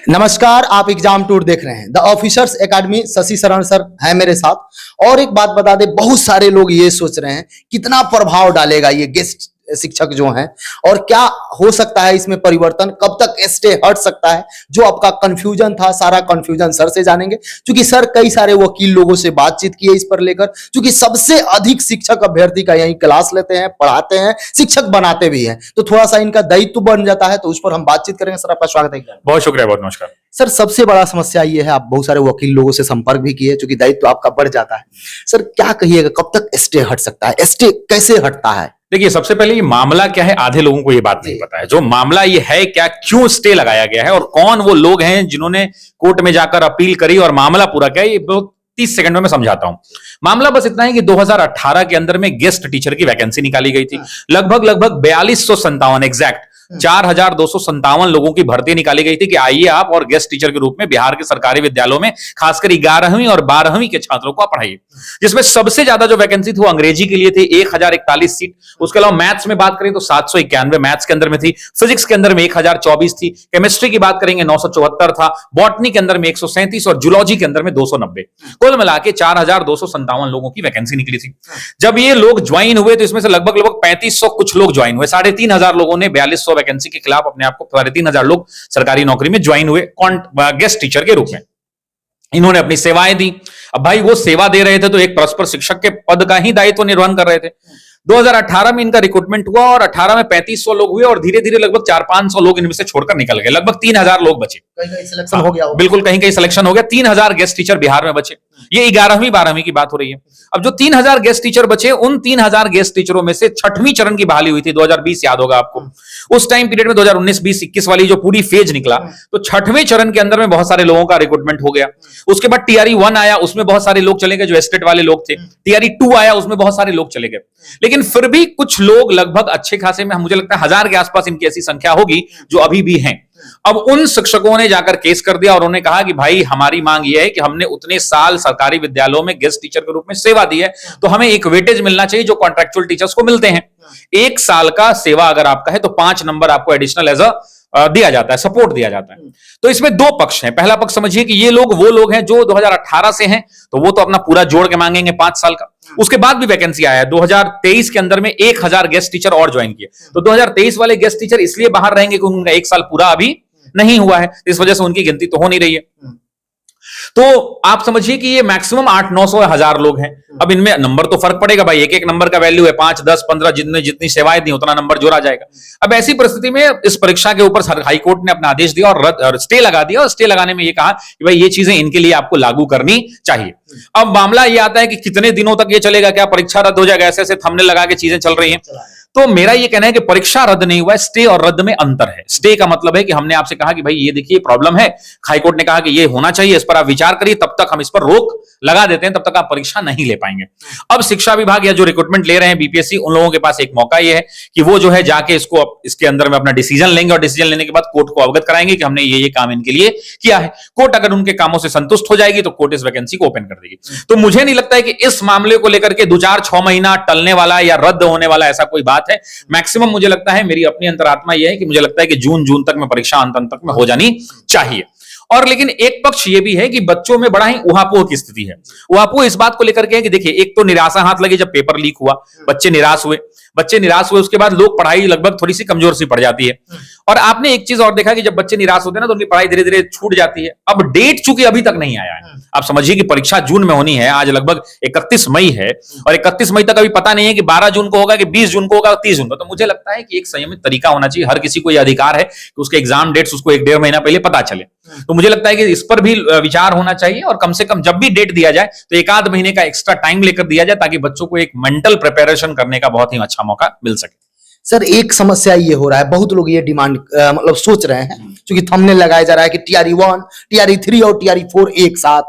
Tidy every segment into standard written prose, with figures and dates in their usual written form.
नमस्कार, आप exam tour देख रहे हैं द ऑफिसर्स एकेडमी। शशि शरण सर हैं मेरे साथ। और एक बात बता दे, बहुत सारे लोग ये सोच रहे हैं कितना प्रभाव डालेगा ये गेस्ट शिक्षक जो हैं और क्या हो सकता है इसमें परिवर्तन, कब तक स्टे हट सकता है। जो आपका कंफ्यूजन था सारा कंफ्यूजन सर से जानेंगे, क्योंकि सर कई सारे वकील लोगों से बातचीत किए इस पर लेकर, क्योंकि सबसे अधिक शिक्षक अभ्यर्थी का यही क्लास लेते हैं, पढ़ाते हैं, शिक्षक बनाते भी हैं, तो थोड़ा सा इनका दायित्व बन जाता है, तो उस पर हम बातचीत करेंगे। सर आपका स्वागत है। बहुत शुक्रिया, बहुत नमस्कार। सर सबसे बड़ा समस्या ये है, आप बहुत सारे वकील लोगों से संपर्क भी किए, क्योंकि दायित्व आपका बढ़ जाता है। सर क्या कहिएगा, कब तक स्टे हट सकता है, स्टे कैसे हटता है? देखिए, सबसे पहले ये मामला क्या है, आधे लोगों को ये बात नहीं पता है। जो मामला ये है क्या, क्यों स्टे लगाया गया है और कौन वो लोग हैं जिन्होंने कोर्ट में जाकर अपील करी और मामला पूरा किया, ये 30 सेकंड में मैं समझाता हूं। मामला बस इतना है कि 2018 के अंदर में गेस्ट टीचर की वैकेंसी निकाली गई थी। लगभग 4257 एग्जैक्ट 4257 लोगों की भर्ती निकाली गई थी कि आइए आप और गेस्ट टीचर के रूप में बिहार के सरकारी विद्यालयों में खासकर 11वीं और 12वीं के छात्रों को पढ़ाइए। जिसमें सबसे ज्यादा जो वैकेंसी थी वो अंग्रेजी के लिए थी, 1041 सीट। उसके अलावा मैथ्स में बात करें तो 791 मैथ्स के अंदर में थी, फिजिक्स के अंदर में 1024 थी, केमिस्ट्री की बात करेंगे 974 था, बॉटनी के अंदर में 137 और जूलॉजी के अंदर में 290। कुल मिला के 4257 लोगों की वैकेंसी निकली थी। जब ये लोग ज्वाइन हुए तो इसमें से लगभग 3500 कुछ लोग ज्वाइन हुए। 3500 लोगों ने 4200 वैकेंसी के खिलाफ अपने आप को 3500 लोग सरकारी नौकरी में ज्वाइन हुए गेस्ट टीचर के रूप में। इन्होंने अपनी सेवाएं दी। अब भाई वो सेवा दे रहे थे तो एक परस्पर शिक्षक के पद का ही दायित्व निर्वहन कर रहे थे। 2018 में इनका रिक्रूटमेंट हुआ और 18 में 3500 लोग हुए और धीरे धीरे लगभग 400-500 लोग इनमें से छोड़कर निकल गए। लगभग 3000 लोग बचे। कहीं सिलेक्शन हो गया, बिल्कुल कहीं सिलेक्शन हो गया। 3000 गेस्ट टीचर बिहार में बचे। ये 11वीं 12वीं की बात हो रही है। अब जो 3000 गेस्ट टीचर बचे, उन 3000 गेस्ट टीचरों में से 6वीं चरण की बहाली हुई थी 2020, याद होगा आपको। उस टाइम पीरियड में 2019, 20, 21 वाली जो पूरी फेज निकला, तो 6वें चरण के अंदर में बहुत सारे लोगों का रिक्रूटमेंट हो गया। उसके बाद टीआरई 1 आया, उसमें बहुत सारे लोग चले गए जो एस्टेट वाले लोग थे। टीआरई 2 आया, उसमें बहुत सारे लोग चले गए। लेकिन फिर भी कुछ लोग लगभग अच्छे खासे में, मुझे लगता है 1000 के आसपास इनकी ऐसी संख्या होगी जो अभी भी हैं। अब उन शिक्षकों ने जाकर केस कर दिया और उन्होंने कहा कि भाई हमारी मांग यह है कि हमने उतने साल सरकारी विद्यालयों में गेस्ट टीचर के रूप में सेवा दी है, तो हमें एक वेटेज मिलना चाहिए जो कॉन्ट्रैक्चुअल टीचर्स को मिलते हैं। 1 साल का सेवा अगर आपका है तो 5 नंबर आपको एडिशनल एज दिया जाता है, सपोर्ट दिया जाता है। तो इसमें 2 पक्ष हैं। पहला पक्ष समझिए कि ये लोग वो लोग हैं जो 2018 से हैं, तो वो तो अपना पूरा जोड़ के मांगेंगे 5 साल का। उसके बाद भी वैकेंसी आया है 2023 के अंदर में 1000 गेस्ट टीचर और ज्वाइन किए। तो 2023 वाले गेस्ट टीचर इसलिए बाहर रहेंगे क्योंकि उनका 1 साल पूरा अभी नहीं हुआ है, इस वजह से उनकी गिनती तो हो नहीं रही है। तो आप समझिए कि ये मैक्सिमम 800-900 1000 लोग हैं। अब इनमें नंबर तो फर्क पड़ेगा भाई, एक एक नंबर का वैल्यू है 5, 10, 15, जितनी सेवाएं दी उतना नंबर जोड़ा जाएगा। अब ऐसी परिस्थिति में इस परीक्षा के ऊपर हाई कोर्ट ने अपना आदेश दिया और स्टे लगा दिया। और स्टे लगाने में ये कहा कि भाई ये चीजें इनके लिए आपको लागू करनी चाहिए। अब मामला ये आता है कि कितने दिनों तक ये चलेगा, क्या परीक्षा रद्द हो जाएगा, ऐसे ऐसे थंबनेल लगा के चीजें चल रही हैं। तो मेरा ये कहना है कि परीक्षा रद्द नहीं हुआ है, स्टे और रद्द में अंतर है। स्टे का मतलब है कि हमने आपसे कहा कि भाई ये देखिए प्रॉब्लम है, हाईकोर्ट ने कहा कि ये होना चाहिए, इस पर आप विचार करिए, तब तक हम इस पर रोक लगा देते हैं, तब तक आप परीक्षा नहीं ले पाएंगे। अब शिक्षा विभाग या जो रिक्रूटमेंट ले रहे हैं बीपीएससी, उन लोगों के पास एक मौका ये है कि वो जो है जाके इसके अंदर में अपना डिसीजन लेंगे और डिसीजन लेने के बाद कोर्ट को अवगत कराएंगे कि हमने ये काम इनके लिए किया है। कोर्ट अगर उनके कामों से संतुष्ट हो जाएगी तो कोर्ट इस वैकेंसी को ओपन कर देगी। तो मुझे नहीं लगता है कि इस मामले को लेकर के 2-4-6 महीना टलने वाला या रद्द होने वाला ऐसा कोई बात है। मैक्सिमम मुझे लगता है, मेरी अपनी अंतरात्मा यह है कि मुझे लगता है कि जून तक में परीक्षा अंत तक में हो जानी चाहिए। और लेकिन एक पक्ष यह भी है कि बच्चों में बड़ा ही उहापोह की स्थिति है। उहापोह इस बात को लेकर के है कि देखिए, एक तो निराशा हाथ लगी जब पेपर लीक हुआ, बच्चे निराश हुए, उसके बाद लोग पढ़ाई लगभग थोड़ी सी कमजोर सी पड़ जाती है। और आपने एक चीज और देखा कि जब बच्चे निराश होते हैं ना तो उनकी पढ़ाई धीरे धीरे छूट जाती है। अब डेट चूंकि अभी तक नहीं आया है, आप समझिए कि परीक्षा जून में होनी है, आज लगभग 31 मई है और 31 मई तक अभी पता नहीं है कि 12 जून को होगा कि 20 जून को होगा, 30 जून को। तो मुझे लगता है कि एक संयमित तरीका होना चाहिए। हर किसी को यह अधिकार है कि उसके एग्जाम डेट्स उसको 1-1.5 महीना पहले पता चले। तो मुझे लगता है कि इस पर भी विचार होना चाहिए और कम से कम जब भी डेट दिया जाए तो 1-आध महीने का एक्स्ट्रा टाइम लेकर दिया जाए, ताकि बच्चों को एक मेंटल प्रिपरेशन करने का बहुत ही अच्छा मौका मिल सके। सर एक समस्या ये हो रहा है, बहुत लोग ये डिमांड मतलब सोच रहे हैं, क्योंकि थंबनेल लगाया जा रहा है कि टीआरई 1, टीआरई 3 और टीआरई 4 एक साथ,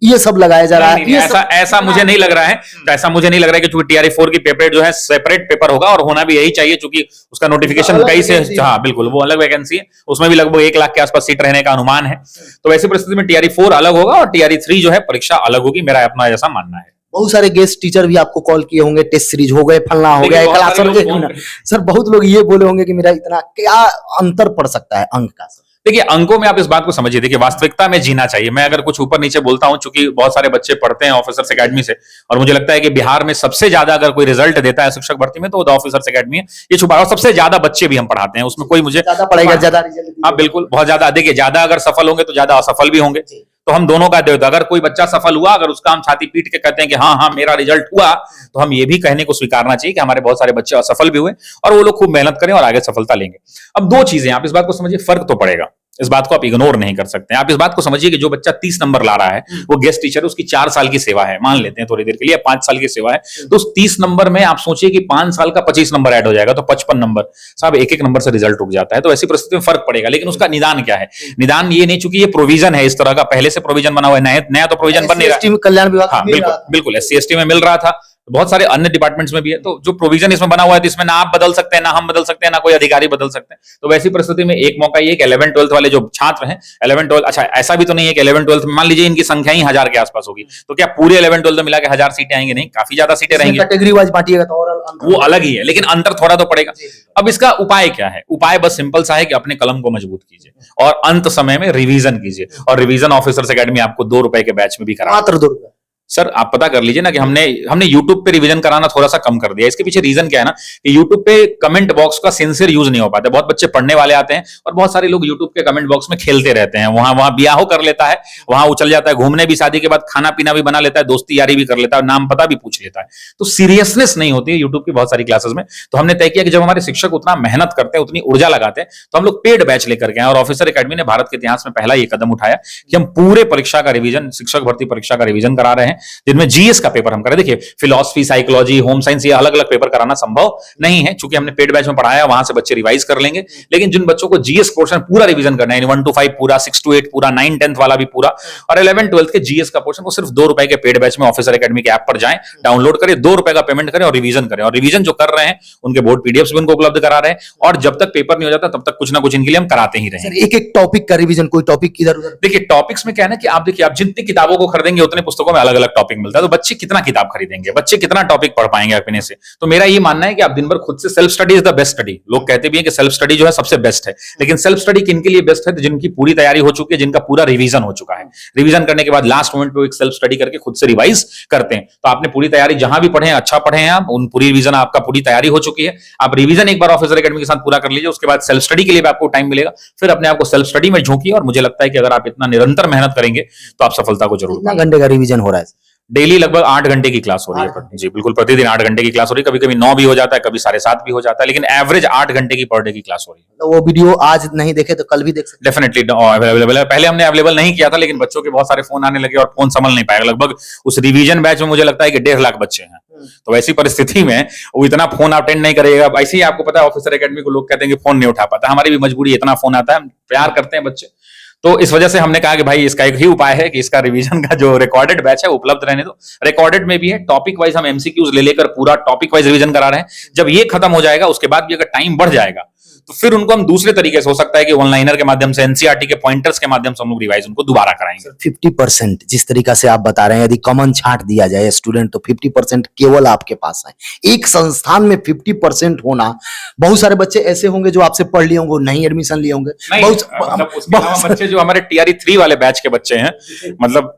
ये सब लगाया जा रहा है। ऐसा मुझे नहीं लग रहा है। ऐसा मुझे नहीं लग रहा है कि चूंकि टीआरई 4 की पेपर जो है सेपरेट पेपर होगा और होना भी यही चाहिए, क्योंकि उसका नोटिफिकेशन कई से, हाँ बिल्कुल वो अलग वैकेंसी है, उसमें भी लगभग 1 लाख के आसपास सीट रहने का अनुमान है। तो वैसी परिस्थिति में टीआरई 4 अलग होगा और टीआरई 3 जो है परीक्षा अलग होगी, मेरा अपना ऐसा मानना है। बहुत सारे गेस्ट टीचर भी आपको कॉल किए होंगे, टेस्ट सीरीज हो गए, फलना हो गया, क्लास हो गया। सर बहुत लोग ये बोले होंगे कि मेरा इतना क्या अंतर पड़ सकता है अंक का? देखिए अंकों में आप इस बात को समझिए, देखिए वास्तविकता में जीना चाहिए। मैं अगर कुछ ऊपर नीचे बोलता हूं, चूंकि बहुत सारे बच्चे पढ़ते हैं ऑफिसर्स एकेडमी से, और मुझे लगता है कि बिहार में सबसे ज्यादा अगर कोई रिजल्ट देता है शिक्षक भर्ती में तो द ऑफिसर्स एकेडमी है। ये छुपा, और सबसे ज्यादा बच्चे भी हम पढ़ाते हैं, उसमें कोई मुझे ज्यादा पढ़ेगा ज्यादा रिजल्ट। हाँ बिल्कुल, बहुत ज्यादा। देखिए ज्यादा अगर सफल होंगे तो ज्यादा असफल भी होंगे, तो हम दोनों का देते। अगर कोई बच्चा सफल हुआ, अगर उसका हम छाती पीट के कहते हैं कि हाँ हाँ मेरा रिजल्ट हुआ, तो हम ये भी कहने को स्वीकारना चाहिए कि हमारे बहुत सारे बच्चे असफल भी हुए और वो लोग खूब मेहनत करें और आगे सफलता लेंगे। अब दो चीजें, आप इस बात को समझिए, फर्क तो पड़ेगा, इस बात को आप इग्नोर नहीं कर सकते। आप इस बात को समझिए कि जो बच्चा 30 नंबर ला रहा है वो गेस्ट टीचर है, उसकी 4 साल की सेवा है, मान लेते हैं थोड़ी देर के लिए, 5 साल की सेवा है, तो उस 30 नंबर में आप सोचिए कि 5 साल का 25 नंबर ऐड हो जाएगा, तो 55 नंबर। साहब एक एक नंबर से रिजल्ट रुक जाता है, तो ऐसी परिस्थिति में फर्क पड़ेगा। लेकिन उसका निदान क्या है? निदान ये नहीं, चूंकि ये प्रोविजन है इस तरह का, पहले से प्रोविजन बना हुआ है, नया तो प्रोविजन बन नहीं रहा। कल्याण विभाग, हाँ बिल्कुल बिल्कुल, SC/ST में मिल रहा था, बहुत सारे अन्य डिपार्टमेंट्स में भी है। तो जो प्रोविजन इसमें बना हुआ है, तो इसमें ना आप बदल सकते हैं, ना हम बदल सकते हैं, ना कोई अधिकारी बदल सकते हैं। तो वैसी परिस्थिति में एक मौका ये कि 11-12 वाले जो छात्र हैं, 11-12, अच्छा ऐसा भी तो नहीं है कि 11-12 में मान लीजिए इनकी संख्या ही 1000 के आसपास होगी, तो क्या पूरे 11-12 मिला के 1000 सीटें आएंगी? नहीं, काफी ज्यादा सीटें रहेंगी। कैटेगरी वाइज बांटिएगा तो और वो अलग ही है, लेकिन अंतर थोड़ा तो पड़ेगा। अब इसका उपाय क्या है? उपाय बस सिंपल सा है कि अपने कलम को मजबूत कीजिए और अंत समय में रिवीजन कीजिए। और रिवीजन ऑफिसर्स एकेडमी आपको 2 रुपए के बैच में भी करा, मात्र 2 रुपए। सर आप पता कर लीजिए ना कि हमने YouTube पे रिवीजन कराना थोड़ा सा कम कर दिया। इसके पीछे रीजन क्या है ना कि YouTube पे कमेंट बॉक्स का सिंसियर यूज नहीं हो पाता। बहुत बच्चे पढ़ने वाले आते हैं और बहुत सारे लोग YouTube के कमेंट बॉक्स में खेलते रहते हैं, वहां ब्याह कर लेता है, वहां उछल जाता है, घूमने भी, शादी के बाद खाना पीना भी बना लेता है, दोस्ती यारी भी कर लेता है, नाम पता भी पूछ लेता है। तो सीरियसनेस नहीं होती है यूट्यूब की बहुत सारी क्लासेस में। तो हमने तय किया कि जब हमारे शिक्षक उतना मेहनत करते हैं, उतनी ऊर्जा लगाते हैं, तो हम लोग पेड बैच लेकर के आए। और ऑफिसर एकेडमी ने भारत के इतिहास में पहला ये कदम उठाया कि हम पूरे परीक्षा का रिवीजन, शिक्षक भर्ती परीक्षा का रिवीजन करा रहे हैं, जिनमें जीएस का पेपर हम करें। देखिए फिलॉसफी, साइकोलॉजी, होम साइंस, ये अलग अलग पेपर कराना संभव नहीं है, चूंकि हमने पेड बैच में पढ़ाया, वहां से बच्चे रिवाइज कर लेंगे। लेकिन जिन बच्चों को जीएस पोर्शन पूरा रिवीजन करना है, 1 to 5 पूरा, 6 to 8 पूरा, 9-10 वाला भी पूरा, और 11-12 के जीएस का पोर्शन, वो सिर्फ 2 रुपए के पेड बैच में ऑफिसर एकेडमी के ऐप पर जाएं, डाउनलोड करें, 2 रुपए का पेमेंट करें और रिवीजन करें। और रिवीजन जो कर रहे हैं उनके बोर्ड पीडीएफ्स भी उनको उपलब्ध करा रहे हैं, और जब तक पेपर नहीं हो जाता तब तक कुछ ना कुछ इनके लिए हम कराते ही रहे। एक एक टॉपिक का रिवीजन, कोई टॉपिक इधर उधर। देखिए टॉपिक्स में क्या है ना कि आप देखिए, आप जितनी किताबों को खरीदेंगे उतने पुस्तकों में अलग अलग टॉपिक मिलता है, तो बच्चे कितना किताब खरीदेंगे, बच्चे कितना टॉपिक पढ़ पाएंगे अपने से? तो मेरा ये मानना है कि आप दिन भर खुद से, self study is the best study. लोग कहते भी हैं कि सेल्फ स्टडी जो है सबसे बेस्ट है, लेकिन सेल्फ स्टडी किन के लिए बेस्ट है? तो जिनकी पूरी तैयारी हो चुकी है, जिनका पूरा रिवीजन हो चुका है। रिवीजन करने के बाद लास्ट मोमेंट पे एक सेल्फ स्टडी करके खुद से रिवाइज करते हैं। तो आपने पूरी तैयारी जहां भी पढ़े, अच्छा पढ़े हैं आप, उन पूरी रिवीजन, आपका पूरी तैयारी हो चुकी है, आप रिवीजन एक बार ऑफिसर एकेडमी के साथ पूरा कर लीजिए, उसके बाद सेल्फ स्टडी के लिए भी आपको टाइम मिलेगा, फिर अपने आप को सेल्फ स्टडी में झोंकिए। और मुझे लगता है कि अगर आप इतना निरंतर मेहनत करेंगे तो आप सफलता को जरूर कितना घंटे का रिवीजन हो रहा है? डेली लगभग 8 घंटे की क्लास हो रही है जी, बिल्कुल प्रतिदिन 8 घंटे की क्लास हो रही है। कभी कभी 9 भी हो जाता है, कभी 7:30 भी हो जाता है, लेकिन एवरेज 8 घंटे की पर डे की क्लास हो रही है। तो वो वीडियो आज नहीं देखे तो कल भी देख सकते डेफिनेटली अवेलेबल है। पहले हमने अवेलेबल नहीं किया था, लेकिन बच्चों के बहुत सारे फोन आने लगे और फोन संभल नहीं पाएगा। लगभग उस रिवीजन बैच में मुझे लगता है कि 1.5 लाख बच्चे हैं। तो ऐसी परिस्थिति में वो इतना फोन अटेंड नहीं करेगा। ऐसे ही आपको पता है ऑफिसर एकेडमी को लोग कहते हैं कि फोन नहीं उठा पाता, हमारी भी मजबूरी, इतना फोन आता है, प्यार करते हैं बच्चे। तो इस वजह से हमने कहा कि भाई इसका एक ही उपाय है कि इसका रिवीजन का जो रिकॉर्डेड बैच है उपलब्ध रहने दो। रिकॉर्डेड में भी है, टॉपिक वाइज हम एमसीक्यूज ले लेकर पूरा टॉपिक वाइज रिवीजन करा रहे हैं। जब ये खत्म हो जाएगा उसके बाद भी अगर टाइम बढ़ जाएगा तो फिर उनको हम दूसरे तरीके से, हो सकता है कि ऑनलाइनर के माध्यम से, एनसीईआरटी के पॉइंटर्स के माध्यम से हम लोग रिवाइज उनको दोबारा कराएंगे। 50% जिस तरीका से आप बता रहे हैं, यदि कॉमन छांट दिया जाए स्टूडेंट, तो 50% केवल आपके पास है। एक संस्थान में 50% होना, बहुत सारे बच्चे ऐसे होंगे जो आपसे पढ़ लिए होंगे, नहीं एडमिशन लिए होंगे। मतलब उसके अलावा बच्चे जो हमारे TRE 3 वाले बैच के बच्चे हैं, मतलब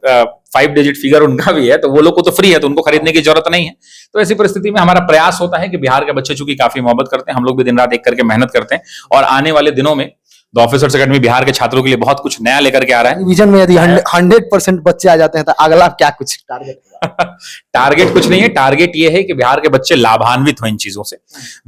5 डिजिट फिगर उनका भी है, तो वो लोग को तो फ्री है, तो उनको खरीदने की जरूरत नहीं है। तो ऐसी परिस्थिति में हमारा प्रयास होता है कि बिहार के बच्चे चूंकि काफी मोहब्बत करते हैं, हम लोग भी दिन रात एक करके मेहनत करते हैं, और आने वाले दिनों में द ऑफिसर्स एकेडमी बिहार के छात्रों के लिए बहुत कुछ नया लेकर के आ रहा है। रिवीजन में यदि 100% बच्चे आ जाते हैं तो अगला क्या कुछ टारगेट? टारगेट कुछ नहीं है, टारगेट ये है कि बिहार के बच्चे लाभान्वित हो इन चीजों से।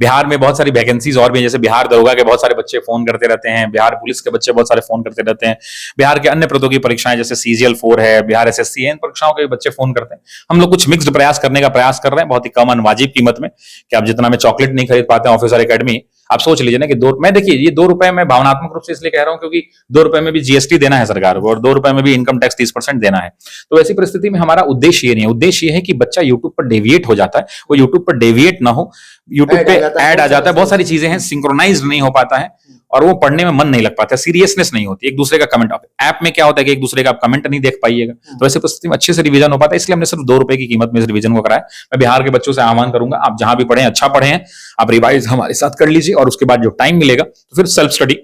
बिहार में बहुत सारी वैकेंसीज और भी हैं, जैसे बिहार दरोगा के बहुत सारे बच्चे फोन करते रहते हैं, बिहार पुलिस के बच्चे बहुत सारे फोन करते रहते हैं, बिहार के अन्य पदों की परीक्षाएं जैसे CGL 4 है, बिहार SSC है, इन परीक्षाओं के बच्चे फोन करते हैं। हम लोग कुछ मिक्स्ड प्रयास करने का प्रयास कर रहे हैं, बहुत ही कम अनवाजिब कीमत में, कि आप जितना में चॉकलेट नहीं खरीद पाते हैं ऑफिसर एकेडमी, आप सोच लीजिए ना कि मैं देखिए ये 2 रुपए में भावनात्मक रूप से इसलिए कह रहा हूं क्योंकि 2 रुपए में भी GST देना है सरकार को, और 2 रुपए में भी इनकम टैक्स 30% देना है। तो ऐसी परिस्थिति में हमारा उद्देश्य ये नहीं है, उद्देश्य ये है कि बच्चा यूट्यूब पर डेविएट हो जाता है, वो यूट्यूब पर डेविएट ना हो, यूट्यूब पे ऐड आ जाता है, बहुत सारी चीजें हैं, सिंक्रोनाइज नहीं हो पाता है, और वो पढ़ने में मन नहीं लग पाता, सीरियसनेस नहीं होती। एक दूसरे का कमेंट, ऐप में क्या होता है कि एक दूसरे का आप कमेंट नहीं देख पाइएगा, तो ऐसी परिस्थिति में अच्छे से रिवीजन हो पाता है। इसलिए हमने सिर्फ 2 रुपए की कीमत में इस रिवीजन को कराया। मैं बिहार के बच्चों से आह्वान करूंगा, आप जहां भी पढ़े, अच्छा पढ़े हैं, आप रिवाइज हमारे साथ कर लीजिए, और उसके बाद जो टाइम मिलेगा तो फिर सेल्फ स्टडी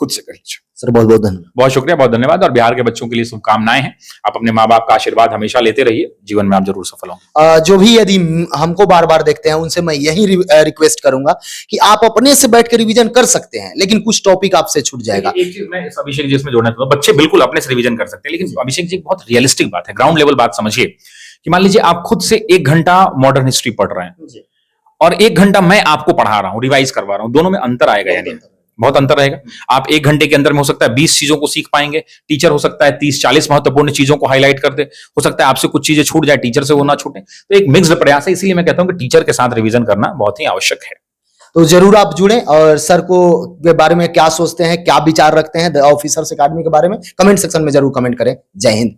खुद से कर लीजिए। सर बहुत बहुत धन्यवाद। बहुत शुक्रिया, बहुत धन्यवाद। और बिहार के बच्चों के लिए शुभकामनाएं हैं। आप अपने माँ बाप का आशीर्वाद हमेशा लेते रहिए, जीवन में आप जरूर सफल होंगे। जो भी यदि हमको बार बार देखते हैं उनसे मैं यही रिक्वेस्ट करूंगा कि आप अपने से बैठ के रिवीजन कर सकते हैं, लेकिन कुछ टॉपिक आपसे छूट जाएगा। एक चीज मैं इस अभिषेक जी इसमें जोड़ना चाहूंगा, बच्चे बिल्कुल अपने से रिवीजन कर सकते हैं, लेकिन अभिषेक जी एक बहुत रियलिस्टिक बात है, ग्राउंड लेवल बात समझिए कि मान लीजिए आप खुद से 1 घंटा मॉडर्न हिस्ट्री पढ़ रहे हैं और 1 घंटा मैं आपको पढ़ा रहा हूं, रिवाइज करवा रहा हूं, दोनों में अंतर आएगा या नहीं? बहुत अंतर रहेगा। आप 1 घंटे के अंदर में हो सकता है 20 चीजों को सीख पाएंगे, टीचर हो सकता है 30-40 महत्वपूर्ण चीजों को हाईलाइट कर दे, हो सकता है आपसे कुछ चीजें छूट जाए, टीचर से वो ना छूटे। तो एक मिक्स्ड प्रयास है, इसीलिए मैं कहता हूं कि टीचर के साथ रिवीजन करना बहुत ही आवश्यक है। तो जरूर आप जुड़ें और सर को के बारे में क्या सोचते हैं, क्या विचार रखते हैं द ऑफिसर्स एकेडमी के बारे में, कमेंट सेक्शन में जरूर कमेंट करें। जय हिंद।